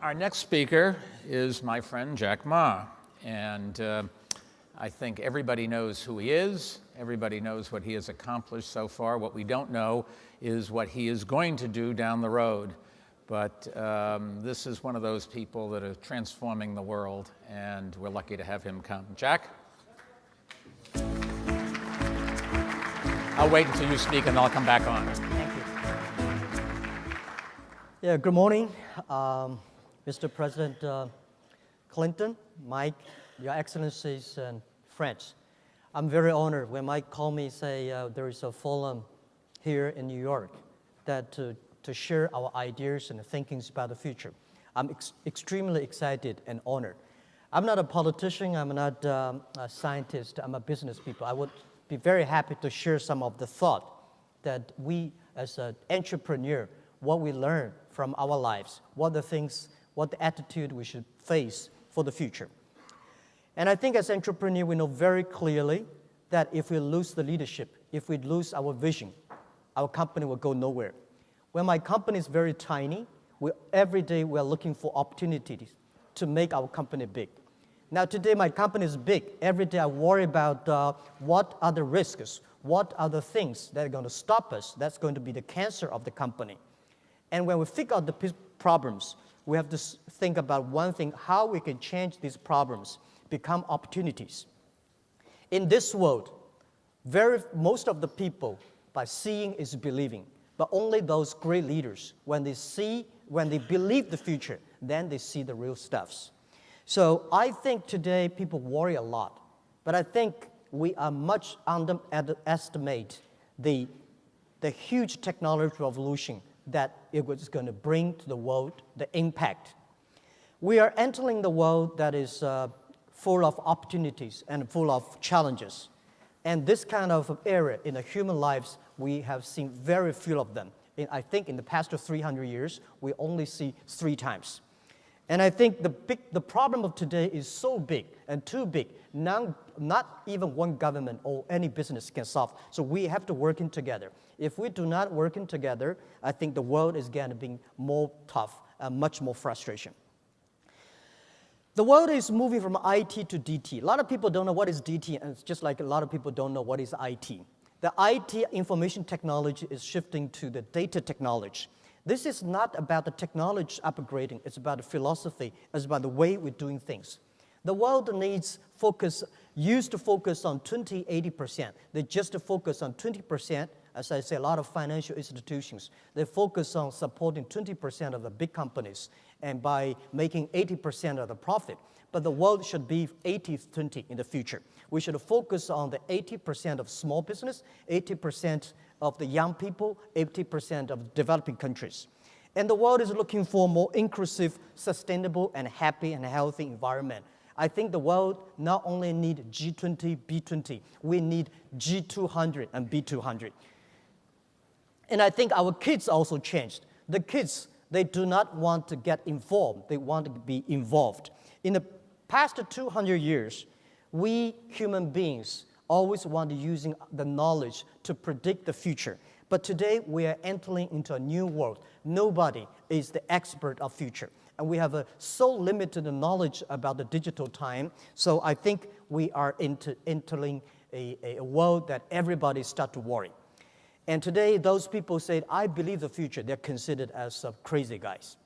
Our next speaker is my friend Jack Ma, and I think everybody knows who he is. Everybody knows what he has accomplished so far. What we don't know is what he is going to do down the road. But this is one of those people that are transforming the world, and we're lucky to have him come. Jack? I'll wait until you speak, and I'll come back on. Thank you. Yeah, good morning, Mr. President Clinton, Mike, Your Excellencies, and friends. I'm very honored when Mike called me and say there is a forum here in New York that to share our ideas and thinkings about the future. I'm extremely excited and honored. I'm not a politician, I'm not a scientist, I'm a business people. I would be very happy to share some of the thought that we as an entrepreneur, what we learn from our lives, what the attitude we should face for the future. And I think as entrepreneur, we know very clearly that if we lose the leadership, if we lose our vision, our company will go nowhere. When my company is very tiny, every day we're looking for opportunities to make our company big. Now today my company is big. Every day I worry about what are the risks, what are the things that are going to stop us, that's going to be the cancer of the company. And when we figure out the problems, we have to think about one thing, how we can change these problems, become opportunities. In this world, most of the people, by seeing is believing, but only those great leaders, when they believe the future, then they see the real stuffs. So I think today people worry a lot, but I think we are much underestimate the huge technology revolution that it was going to bring to the world, the impact. We are entering the world that is full of opportunities and full of challenges. And this kind of area in the human lives, we have seen very few of them. I think in the past 300 years, we only see 3 times. And I think the problem of today is so big and too big, not even one government or any business can solve. So we have to work in together. If we do not work in together, I think the world is going to be more tough and much more frustration. The world is moving from IT to DT. A lot of people don't know what is DT, and it's just like a lot of people don't know what is IT. The IT, information technology, is shifting to the data technology. This is not about the technology upgrading, it's about the philosophy, it's about the way we're doing things. The world used to focus on 80%. They just focus on 20%. As I say, a lot of financial institutions, they focus on supporting 20% of the big companies and by making 80% of the profit. But the world should be 80-20 in the future. We should focus on the 80% of small business, 80% of the young people, 80% of developing countries. And the world is looking for more inclusive, sustainable, and happy and healthy environment. I think the world not only needs G20, B20, we need G200 and B200. And I think our kids also changed. The kids, they do not want to get informed, they want to be involved. In the past 200 years, we human beings always want to using the knowledge to predict the future. But today, we are entering into a new world. Nobody is the expert of future. And we have so limited knowledge about the digital time. So I think we are entering a world that everybody start to worry. And today, those people say, I believe the future, they're considered as crazy guys.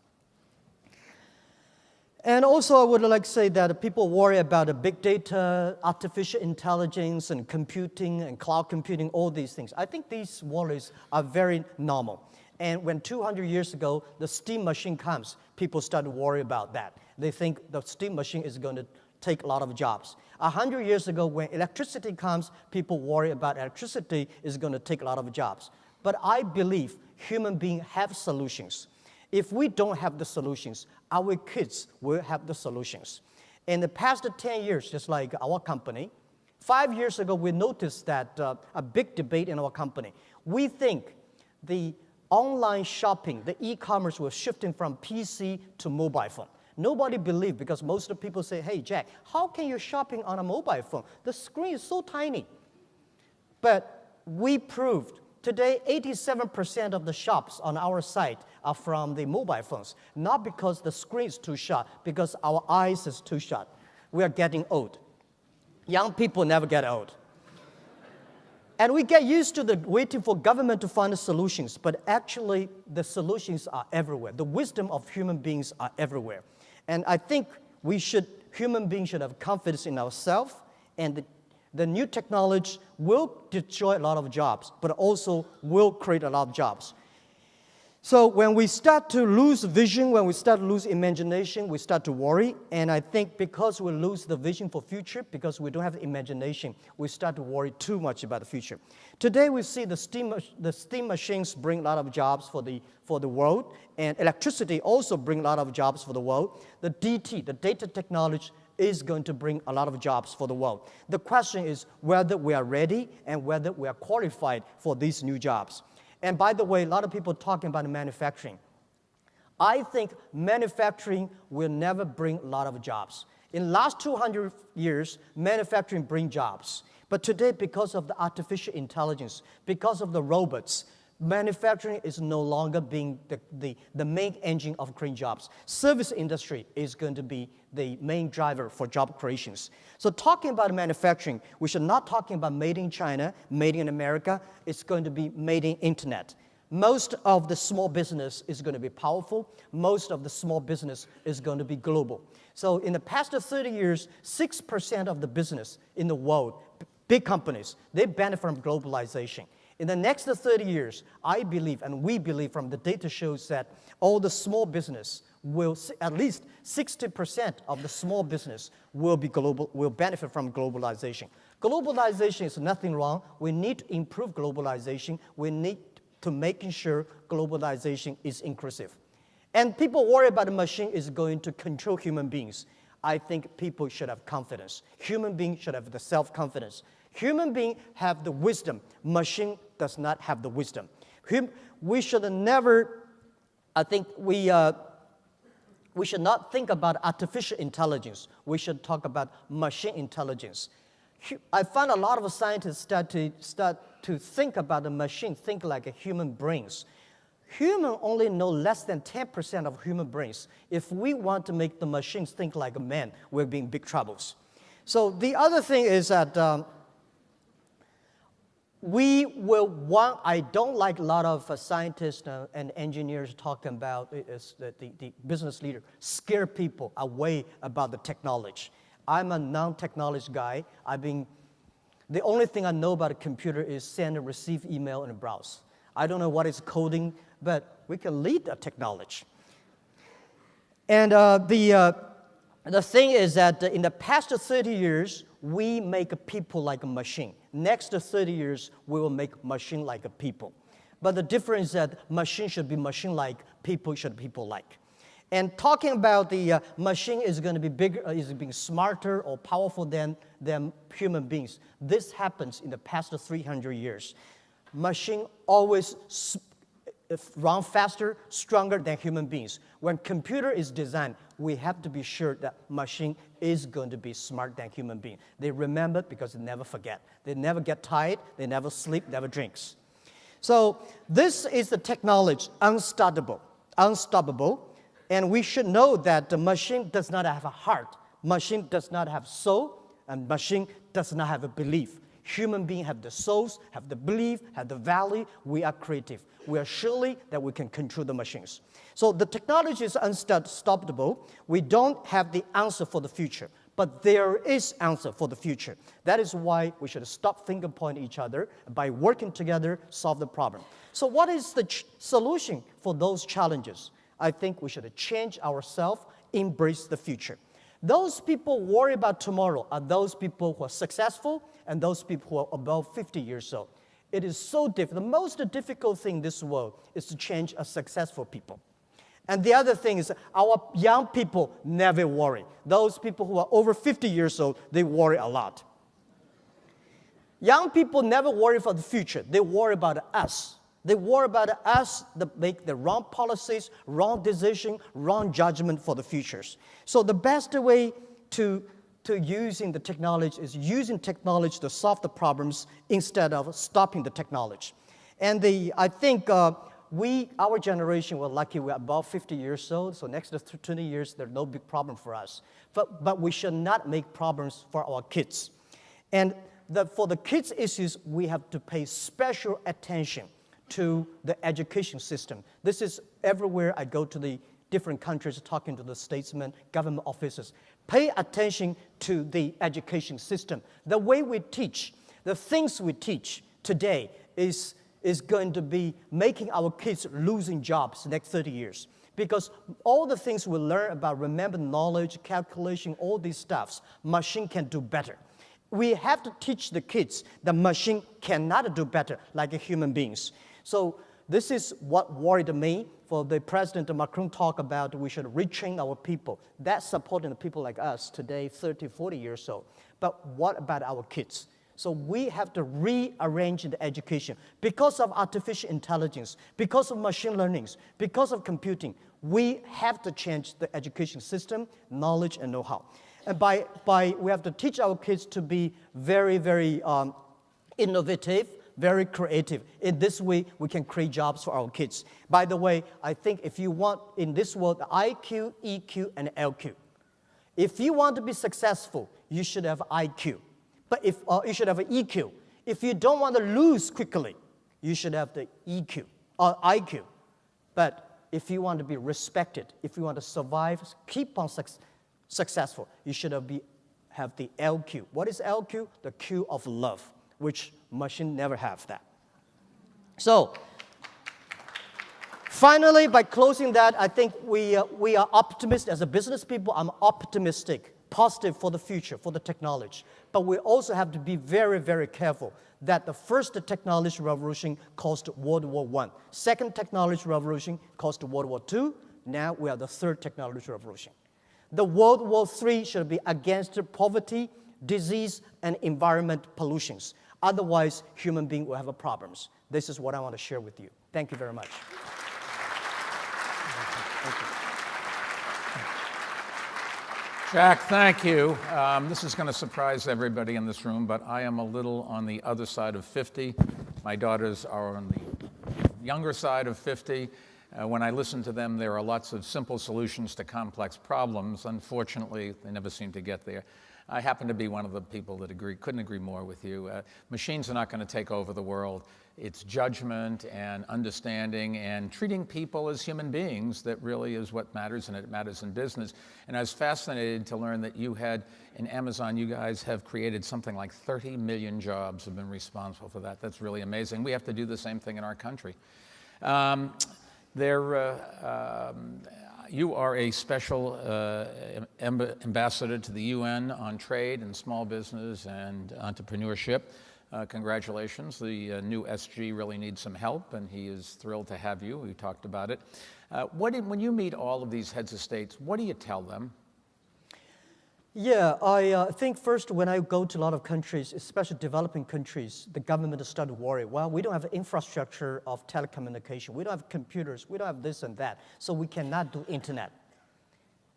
And also, I would like to say that people worry about the big data, artificial intelligence, and computing, and cloud computing, all these things. I think these worries are very normal. And when 200 years ago, the steam machine comes, people start to worry about that. They think the steam machine is going to take a lot of jobs. 100 years ago, when electricity comes, people worry about electricity is going to take a lot of jobs. But I believe human beings have solutions. If we don't have the solutions, our kids will have the solutions. In the past 10 years, just like our company, 5 years ago, we noticed that a big debate in our company. We think the online shopping, the e-commerce was shifting from PC to mobile phone. Nobody believed because most of the people say, hey, Jack, how can you shopping on a mobile phone? The screen is so tiny. But we proved Today, 87% of the shops on our site are from the mobile phones, not because the screen is too short, because our eyes is too short. We are getting old. Young people never get old. And we get used to waiting for government to find the solutions, but actually the solutions are everywhere. The wisdom of human beings are everywhere. And I think human beings should have confidence in ourselves, and the new technology will destroy a lot of jobs, but also will create a lot of jobs. So when we start to lose vision, when we start to lose imagination, we start to worry. And I think because we lose the vision for future, because we don't have the imagination, we start to worry too much about the future. Today we see the steam machines bring a lot of jobs for the world, and electricity also bring a lot of jobs for the world. The DT, the data technology, is going to bring a lot of jobs for the world. The question is whether we are ready and whether we are qualified for these new jobs. And by the way, a lot of people talking about manufacturing. I think manufacturing will never bring a lot of jobs. In the last 200 years, manufacturing brings jobs. But today, because of the artificial intelligence, because of the robots, manufacturing is no longer being the main engine of creating jobs. Service industry is going to be the main driver for job creations. So talking about manufacturing, we should not talking about made in China, made in America. It's going to be made in internet. Most of the small business is going to be powerful. Most of the small business is going to be global. So in the past 30 years, 6% of the business in the world, big companies, they benefit from globalization. In the next 30 years, I believe, and we believe from the data shows that all the small business will, at least 60% of the small business will benefit from globalization. Globalization is nothing wrong. We need to improve globalization. We need to making sure globalization is inclusive. And people worry about the machine is going to control human beings. I think people should have confidence. Human beings should have the self-confidence. Human beings have the wisdom. Machine does not have the wisdom. We should never, I think we should not think about artificial intelligence. We should talk about machine intelligence. I find a lot of scientists start to think about the machine, think like a human brains. Human only know less than 10% of human brains. If we want to make the machines think like a man, we'll be in big troubles. So the other thing is that I don't like a lot of scientists and engineers talking about the business leader, scare people away about the technology. I'm a non-technology guy. The only thing I know about a computer is send and receive email and browse. I don't know what is coding, but we can lead the technology. And the thing is that in the past 30 years, we make people like a machine. Next 30 years, we will make machine like a people. But the difference is that machine should be machine-like, people should be people-like. And talking about the machine is going to be bigger, is being smarter or powerful than human beings. This happens in the past 300 years. Machine always run faster, stronger than human beings. When computer is designed, we have to be sure that machine is going to be smarter than human being. They remember because they never forget. They never get tired, they never sleep, never drinks. So this is the technology, unstoppable. And we should know that the machine does not have a heart. Machine does not have soul, and machine does not have a belief. Human beings have the souls, have the belief, have the value. We are creative. We are surely that we can control the machines. So the technology is unstoppable. We don't have the answer for the future, but there is answer for the future. That is why we should stop finger pointing each other. By working together, solve the problem. So what is the solution for those challenges? I think we should change ourselves, embrace the future. Those people worry about tomorrow are those people who are successful and those people who are above 50 years old. It is so difficult. The most difficult thing in this world is to change a successful people. And the other thing is our young people never worry. Those people who are over 50 years old, they worry a lot. Young people never worry for the future. They worry about us. They worry about us that make the wrong policies, wrong decision, wrong judgment for the futures. So the best way to using the technology is using technology to solve the problems instead of stopping the technology. And I think our generation, we're lucky, we're about 50 years old, so next to 20 years, there's no big problem for us. But we should not make problems for our kids. And for the kids' issues, we have to pay special attention to the education system. This is everywhere I go to the different countries talking to the statesmen, government officers. Pay attention to the education system. The way we teach, the things we teach today is going to be making our kids losing jobs next 30 years. Because all the things we learn about remember knowledge, calculation, all these stuffs, machine can do better. We have to teach the kids the machine cannot do better like human beings. So this is what worried me. For the President Macron talk about we should retrain our people. That's supporting the people like us today, 30, 40 years old. But what about our kids? So we have to rearrange the education. Because of artificial intelligence, because of machine learning, because of computing, we have to change the education system, knowledge and know-how. And we have to teach our kids to be very, very innovative, very creative. In this way, we can create jobs for our kids. By the way, I think if you want, in this world, IQ, EQ, and LQ. If you want to be successful, you should have IQ. But you should have an EQ. If you don't want to lose quickly, you should have the EQ or IQ. But if you want to be respected, if you want to survive, keep on successful, you should have the LQ. What is LQ? The Q of love, which machine never have that. So, finally, by closing that, I think we are optimistic as a business people. I'm optimistic, positive for the future, for the technology. But we also have to be very, very careful that the first technology revolution caused World War I. Second technology revolution caused World War II. Now we are the third technology revolution. The World War III should be against poverty, disease, and environment pollutions. Otherwise, human beings will have problems. This is what I want to share with you. Thank you very much. Thank you. Jack, thank you. This is going to surprise everybody in this room, but I am a little on the other side of 50. My daughters are on the younger side of 50. When I listen to them, there are lots of simple solutions to complex problems. Unfortunately, they never seem to get there. I happen to be one of the people that couldn't agree more with you. Machines are not going to take over the world. It's judgment and understanding and treating people as human beings that really is what matters, and it matters in business. And I was fascinated to learn that you had, in Amazon, you guys have created something like 30 million jobs, have been responsible for that. That's really amazing. We have to do the same thing in our country. You are a special ambassador to the UN on trade and small business and entrepreneurship. Congratulations. The new SG really needs some help, and he is thrilled to have you. We talked about it. When you meet all of these heads of states, what do you tell them? Yeah, I think first when I go to a lot of countries, especially developing countries, the government start to worry. Well, we don't have infrastructure of telecommunication. We don't have computers. We don't have this and that. So we cannot do internet.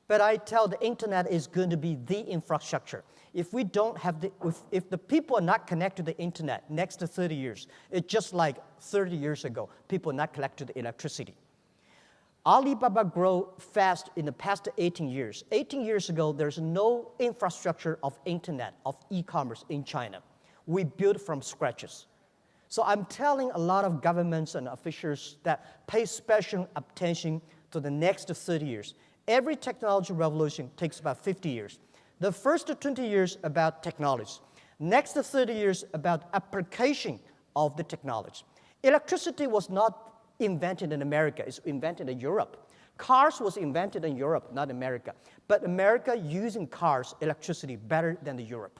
But I tell the internet is going to be the infrastructure. If we don't have if the people are not connected to the internet next to 30 years, it's just like 30 years ago, people are not connected to electricity. Alibaba grew fast in the past 18 years. 18 years ago, there's no infrastructure of internet, of e-commerce in China. We built from scratches. So I'm telling a lot of governments and officials that pay special attention to the next 30 years. Every technology revolution takes about 50 years. The first 20 years about technology. Next 30 years about application of the technology. Electricity was not invented in America, it's invented in Europe. Cars was invented in Europe, not America. But America using cars, electricity better than Europe.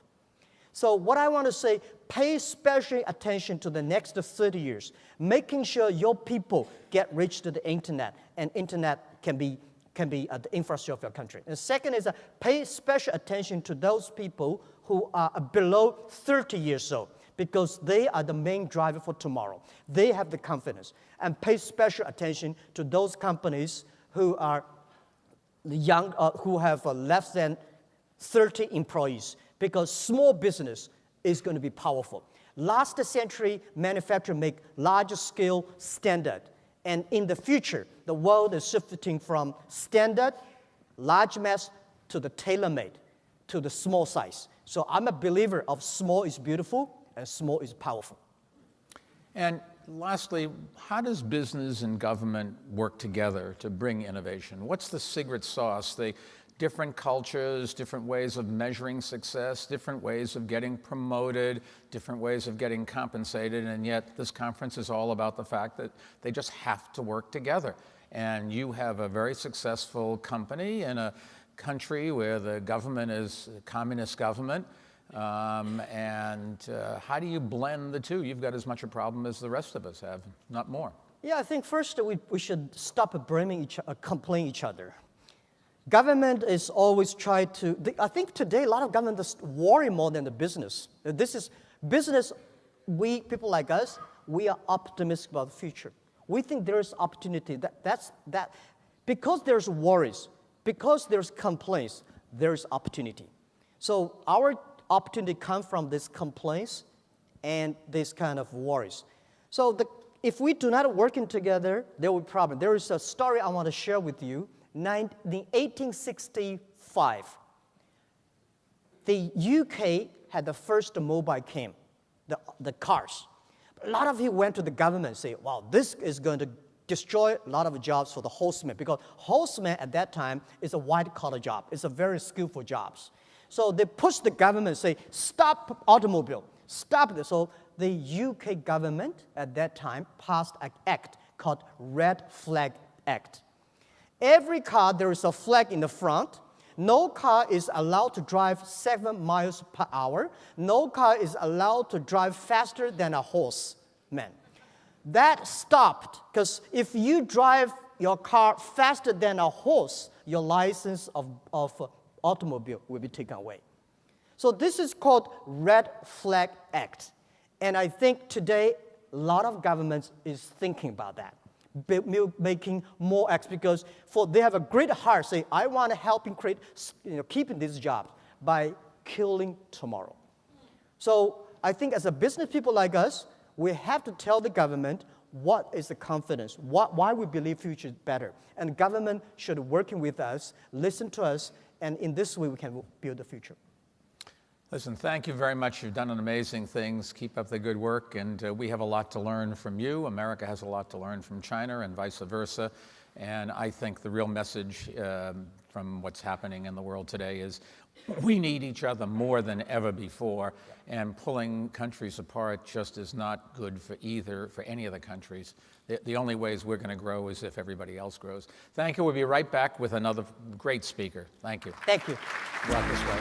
So what I want to say, pay special attention to the next 30 years, making sure your people get reach to the internet, and internet can be the infrastructure of your country. And the second is pay special attention to those people who are below 30 years old, because they are the main driver for tomorrow. They have the confidence. And pay special attention to those companies who are young, who have less than 30 employees, because small business is going to be powerful. Last century, manufacturing make large scale standard. And in the future, the world is shifting from standard, large mass, to the tailor-made, to the small size. So I'm a believer of small is beautiful and small is powerful. And lastly, how does business and government work together to bring innovation? What's the secret sauce? The different cultures, different ways of measuring success, different ways of getting promoted, different ways of getting compensated, and yet this conference is all about the fact that they just have to work together. And you have a very successful company in a country where the government is a communist government. How do you blend the two? You've got as much a problem as the rest of us have, not more. Yeah, I think first we should stop complaining each other. Government is always trying to, I think today a lot of governments worry more than the business. This is business, people like us, we are optimistic about the future. We think there's opportunity. Because there's worries, because there's complaints, there's opportunity. So our opportunity comes from these complaints and this kind of worries. So if we do not working together, there will be a problem. There is a story I want to share with you. In 1865, the UK had the first mobile phone, the cars. A lot of you went to the government and say, wow, this is going to destroy a lot of jobs for the horseman, because horseman at that time is a white-collar job. It's a very skillful job. So they pushed the government and say, stop automobile, stop this. So the UK government at that time passed an act called Red Flag Act. Every car, there is a flag in the front. No car is allowed to drive 7 miles per hour. No car is allowed to drive faster than a horseman. That stopped, because if you drive your car faster than a horse, your license of automobile will be taken away. So this is called Red Flag Act. And I think today, a lot of governments is thinking about that, making more acts, because they have a great heart, say, I want to help create, keeping these jobs by killing tomorrow. So I think as a business people like us, we have to tell the government what is the confidence, why we believe future is better. And the government should working with us, listen to us, and in this way we can build the future. Listen, thank you very much. You've done amazing things. Keep up the good work, and we have a lot to learn from you. America has a lot to learn from China, and vice versa. And I think the real message from what's happening in the world today is we need each other more than ever before, and pulling countries apart just is not good for any of the countries. The only ways we're going to grow is if everybody else grows. Thank you. We'll be right back with another great speaker. Thank you. Thank you. Walk this way.